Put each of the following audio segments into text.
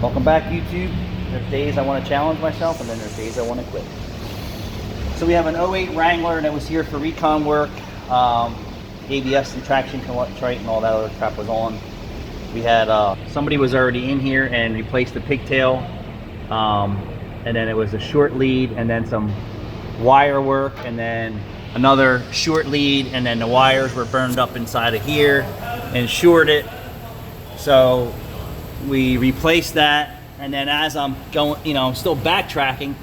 Welcome back, YouTube. There's days I want to challenge myself, and then there's days I want to quit. So we have an '08 Wrangler that was here for recon work. ABS and traction control and all that other crap was on. We had somebody was already in here and replaced the pigtail, and then it was a short lead, and then some wire work, and then another short lead, and then the wires were burned up inside of here and shorted. So we replaced that, and then as I'm going, I'm still backtracking,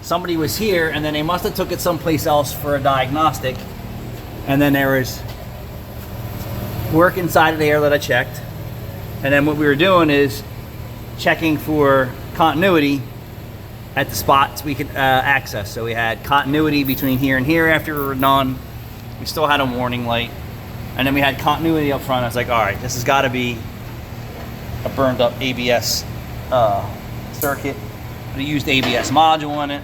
somebody was here, and then they must have took it someplace else for a diagnostic, and then there was work inside of there that I checked, and then what we were doing is checking for continuity at the spots we could access. So we had continuity between here and here after we were done. We still had a warning light, and then we had continuity up front. I was like, all right, this has got to be a burned up ABS circuit. We used ABS module in it.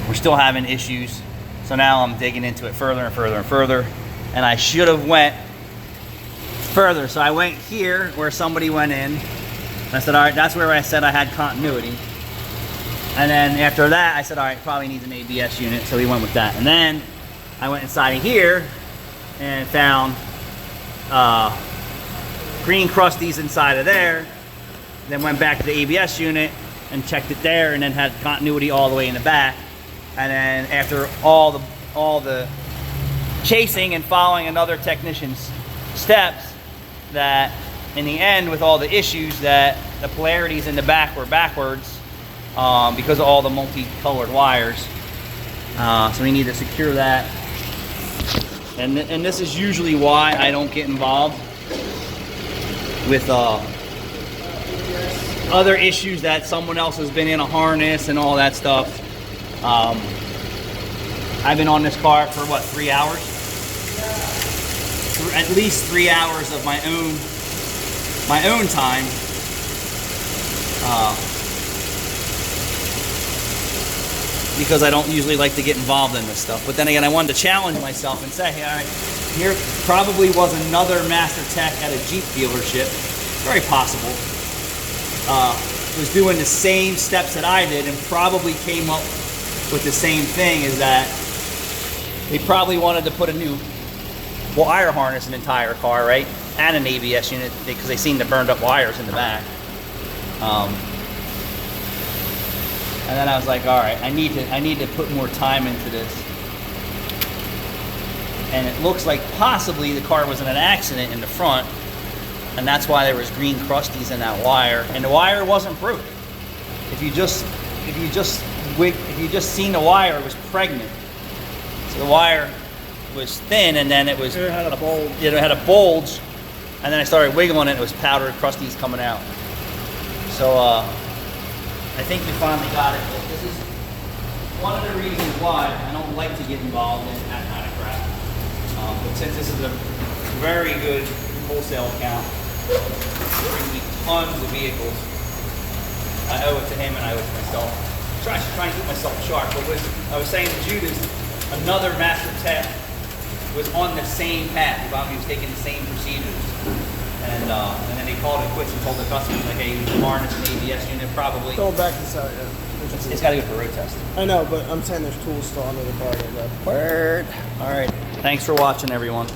We're still having issues. So now I'm digging into it further and further and further. And I should have went further. So I went here where somebody went in. And I said, all right, that's where I said I had continuity. And then after that, I said, all right, probably needs an ABS unit. So we went with that. And then I went inside of here and found green crusties inside of there. Then went back to the ABS unit and checked it there, and then had continuity all the way in the back. And then after all the chasing and following another technician's steps, that in the end, with all the issues, that the polarities in the back were backwards because of all the multicolored wires. So we need to secure that. And this is usually why I don't get involved with other issues that someone else has been in a harness and all that stuff. I've been on this car for what, 3 hours? At least 3 hours of my own time. Because I don't usually like to get involved in this stuff. But then again, I wanted to challenge myself and say, hey, all right, here probably was another master tech at a Jeep dealership, very possible, was doing the same steps that I did and probably came up with the same thing, is that they probably wanted to put a new wire harness in the entire car, right? And an ABS unit, because they seen the burned up wires in the back. And then I was like, all right, I need to put more time into this. And it looks like possibly the car was in an accident in the front, and that's why there was green crusties in that wire. And the wire wasn't broke. If you just seen the wire, it was pregnant. So the wire was thin, and then it had a bulge. It had a bulge, and then I started wiggling it. It was powdered crusties coming out. So I think we finally got it. But this is one of the reasons why I don't like to get involved in that kind of crap. But since this is a very good wholesale account, bringing me tons of vehicles, I owe it to him and I owe it to myself. I'm trying to keep myself sharp. But what I was saying to Judas, another master tech was on the same path. He was taking the same procedures. And then they called it quits and told the customers, like, hey, the harness and ABS unit probably. Go back inside, yeah. It's got to go for a road test. I know, but I'm saying there's tools still under the car. Word. All right. Thanks for watching, everyone.